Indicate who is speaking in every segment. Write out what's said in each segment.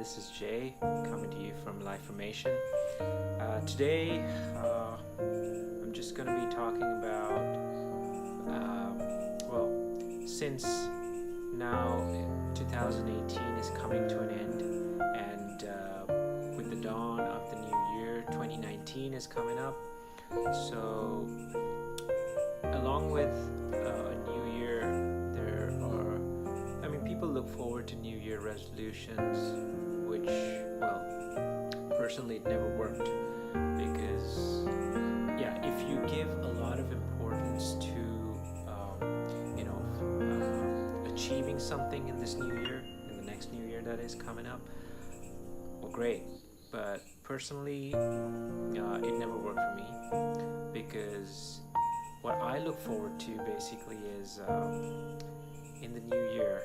Speaker 1: This is Jay coming to you from Liformation. Today, I'm just going to be talking about, since now 2018 is coming to an end, and with the dawn of the new year, 2019 is coming up. So, along with a new year, people look forward to New Year resolutions, which, personally it never worked, because, if you give a lot of importance to, achieving something in this new year, in the next new year that is coming up, well, great. But personally, it never worked for me, because what I look forward to basically is, in the new year,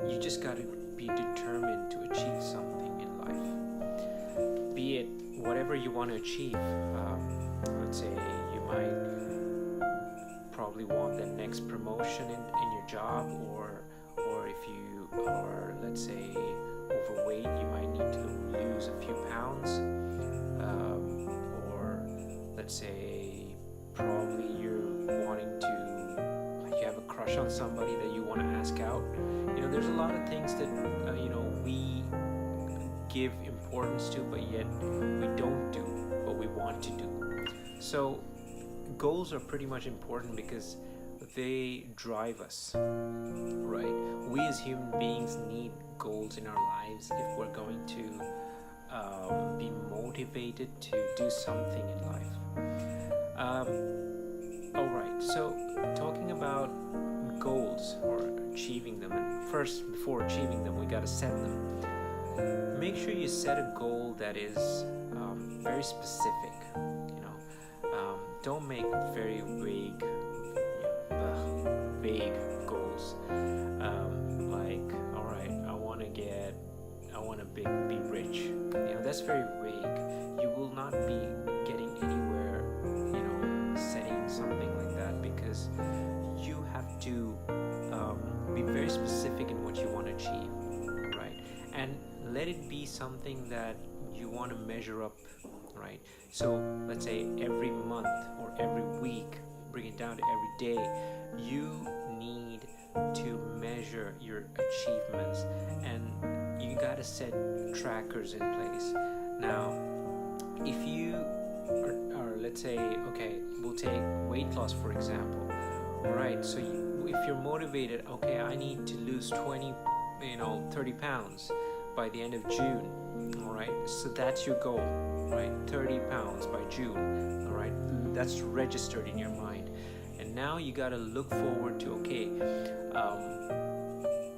Speaker 1: you just got to be determined to achieve something in life. Be it whatever you want to achieve. Let's say you might probably want the next promotion in your job, or if you are, let's say, overweight, you might need to lose a few pounds. Or let's say probably you're wanting to, you have a crush on somebody that you want to ask out. There's a lot of things that we give importance to, but yet we don't do what we want to do. So goals are pretty much important because they drive us, right? We as human beings need goals in our lives if we're going to be motivated to do something in life. Alright, so talking about goals or achieving them, and first, before achieving them, we got to set them. Make sure you set a goal that is very specific. Don't make very vague goals. Like, alright, I want to be rich. That's very vague. You will not be getting anywhere, setting something like that, because you have to be very specific in what you want to achieve, right? And let it be something that you want to measure up, right? So let's say every month or every week, bring it down to every day, you need to measure your achievements, and you got to set trackers in place. Now, if you are, let's say, okay, we'll take weight loss for example. All right, so if you're motivated, okay, I need to lose 30 pounds by the end of June. All right, so that's your goal, right? 30 pounds by June. All right, that's registered in your mind. And now you got to look forward to, okay,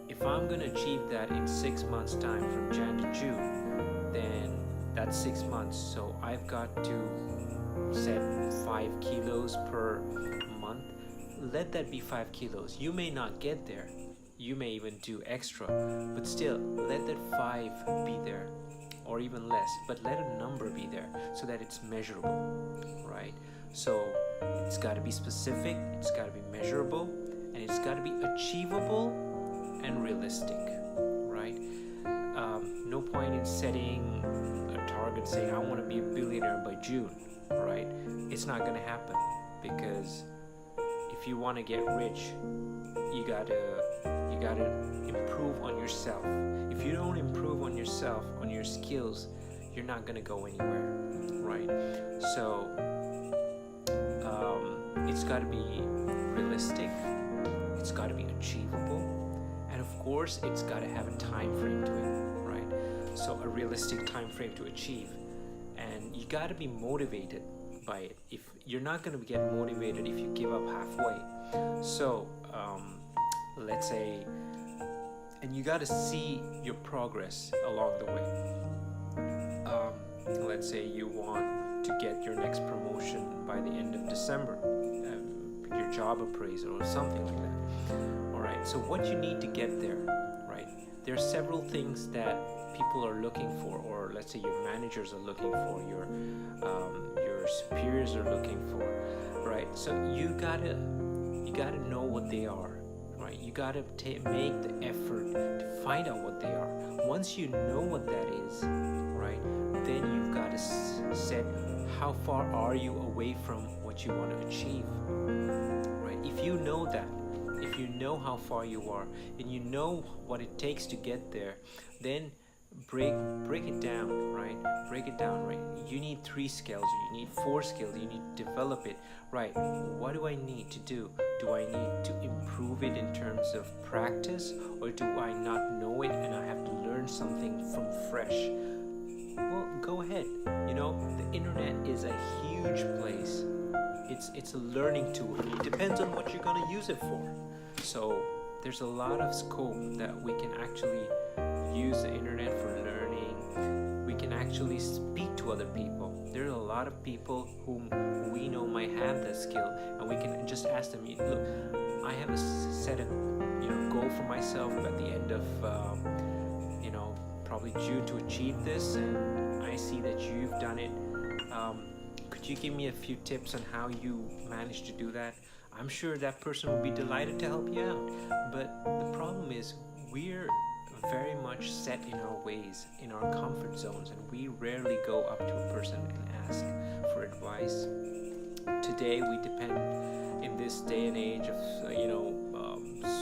Speaker 1: if I'm going to achieve that in 6 months time, from Jan to June, then that's 6 months. So I've got to set 5 kilos per month. Let that be 5 kilos. You may not get there. You may even do extra, but still, let that 5 be there, or even less, but let a number be there so that it's measurable, right? So it's got to be specific, it's got to be measurable, and it's got to be achievable and realistic, right? No point in setting a target saying I want to be a billionaire by June, right? It's not going to happen, because if you want to get rich, you gotta improve on yourself. If you don't improve on yourself, on your skills, you're not gonna go anywhere, right? So it's got to be realistic, it's got to be achievable, and of course it's got to have a time frame to it, right? So a realistic time frame to achieve, and you got to be motivated by it. If you're not going to get motivated if you give up halfway. So let's say, and you got to see your progress along the way. Let's say you want to get your next promotion by the end of December, your job appraisal or something like that. All right, so what you need to get there, right? There are several things that people are looking for, or let's say your managers are looking for, your superiors are looking for, right? So you gotta know what they are, right? right? You gotta make the effort to find out what they are. Once you know what that is, right, then you've got to set how far are you away from what you want to achieve, right? If you know that, if you know how far you are, and you know what it takes to get there, then break it down, right? Break it down, right? You need 3 skills, you need 4 skills, you need to develop it, right? What do I need to do? Do I need to improve it in terms of practice, or do I not know it and I have to learn something from fresh? Well, go ahead. You know, the internet is a huge place. It's a learning tool. It depends on what you're going to use it for. So there's a lot of scope that we can actually use the internet for learning. We can actually speak to other people. There are a lot of people whom we know might have the skill, and we can just ask them, look, I have a set of goal for myself at the end of probably June to achieve this, and I see that you've done it. Could you give me a few tips on how you managed to do that? I'm sure that person will be delighted to help you out. But the problem is, we're very much set in our ways, in our comfort zones, and we rarely go up to a person and ask for advice. Today we depend, in this day and age of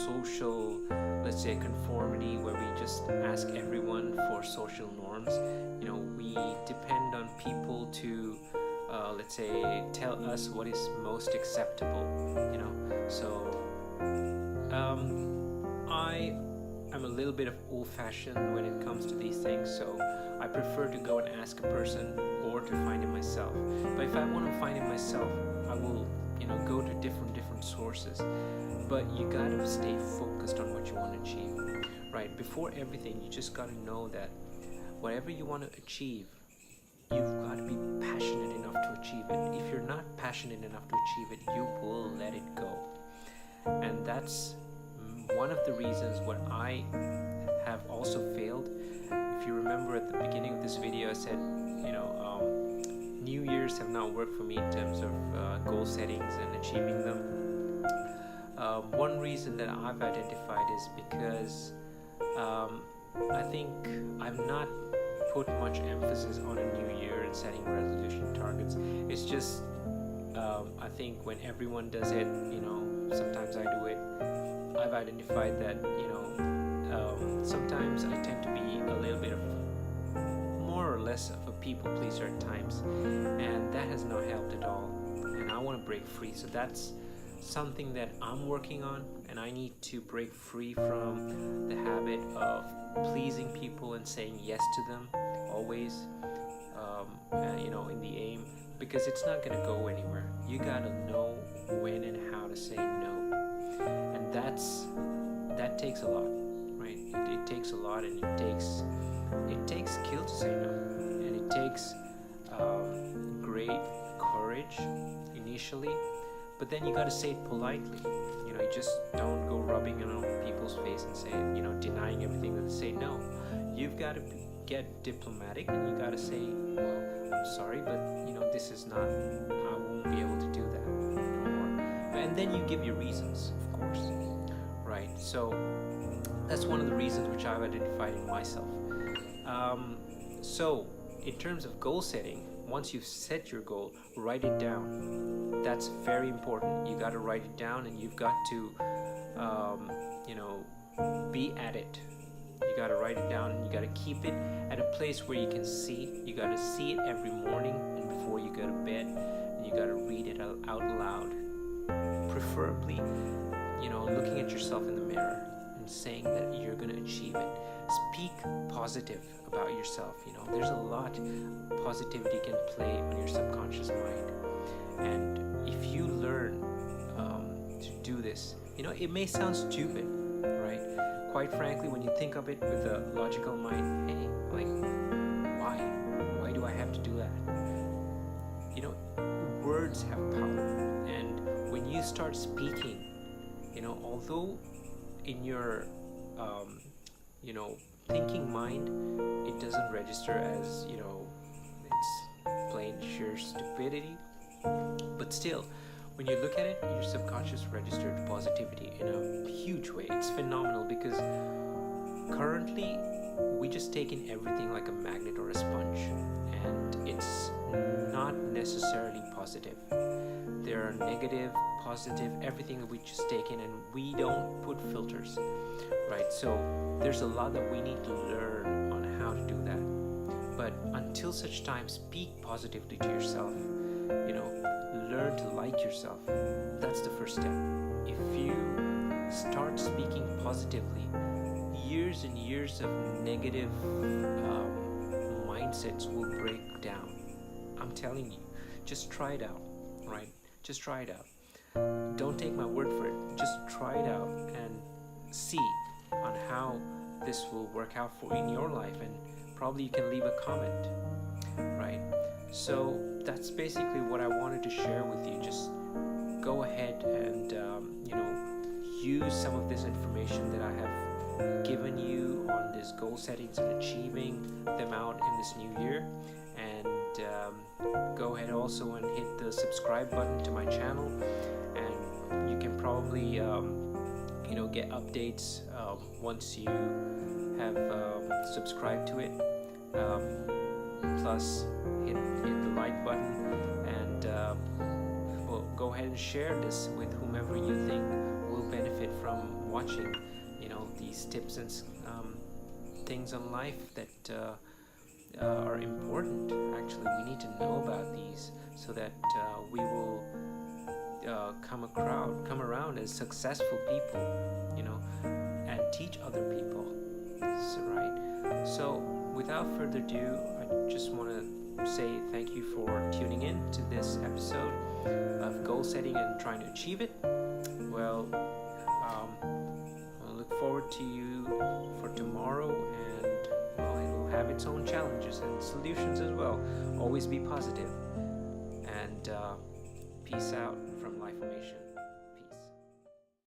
Speaker 1: social, let's say, conformity, where we just ask everyone for social norms. We depend on people to let's say tell us what is most acceptable. So I'm a little bit of old-fashioned when it comes to these things, so I prefer to go and ask a person or to find it myself. But if I want to find it myself, I will go to different sources. But you gotta stay focused on what you want to achieve, right? Before everything, you just gotta know that whatever you want to achieve, you've got to be passionate enough to achieve it. If you're not passionate enough to achieve it, you will let it go. And that's one of the reasons what I have also failed. If you remember at the beginning of this video, I said, New Year's have not worked for me in terms of goal settings and achieving them. One reason that I've identified is because I think I've not put much emphasis on a new year and setting resolution targets. It's just I think when everyone does it, sometimes I do it. I've identified that sometimes I tend to be a little bit of more or less of a people pleaser at times, and that has not helped at all, and I want to break free. So that's something that I'm working on, and I need to break free from the habit of pleasing people and saying yes to them always, in the aim, because it's not going to go anywhere. You got to know when and how to say no, and that takes a lot, right? It takes a lot, and it takes skill to say no, and it takes great courage initially, but then you got to say it politely. You just don't go rubbing it on people's face and say, denying everything and say no. You've got to get diplomatic, and you got to say, well, I'm sorry, but this is not, I won't be able to do that. And then you give your reasons, of course, right? So that's one of the reasons which I've identified in myself. So in terms of goal setting, once you've set your goal, write it down. That's very important. You got to write it down, and you've got to be at it. You got to write it down, and you got to keep it at a place where you can see. You got to see it every morning and before you go to bed, and you got to read it out loud, preferably looking at yourself in the mirror and saying that you're going to achieve it. Speak positive about yourself. There's a lot positivity can play on your subconscious mind, and if you learn to do this, it may sound stupid, right? Quite frankly, when you think of it with a logical mind, hey, like, why do I have to do that? Words have power, and when you start speaking, although in your thinking mind, it doesn't register as, it's plain sheer stupidity, but still, when you look at it, your subconscious registered positivity in a huge way. It's phenomenal because currently we just take in everything like a magnet or a sponge, and it's not necessarily positive. There are negative, positive, everything that we just take in, and we don't put filters, right? So there's a lot that we need to learn on how to do that. But until such time, speak positively to yourself. Learn to like yourself. That's the first step. If you start speaking positively, years and years of negative mindsets will break down. I'm telling you, just try it out, right? Just try it out. Don't take my word for it. Just try it out and see on how this will work out for you in your life, and probably you can leave a comment, right? So that's basically what I wanted to share with you. Just go ahead and use some of this information that I have given you on this goal settings and achieving them out in this new year, and go ahead also and hit the subscribe button to my channel, and you can probably get updates once you have subscribed to it. Plus hit the like button, and go ahead and share this with whomever you think will benefit from watching these tips and things on life that are important. Actually, we need to know about these so that we will come around as successful people, and teach other people. Right. So without further ado, I just want to say thank you for tuning in to this episode of goal setting and trying to achieve it. Well, I look forward to you for tomorrow, and it will have its own challenges and solutions as well. Always be positive, and peace out from Liformation.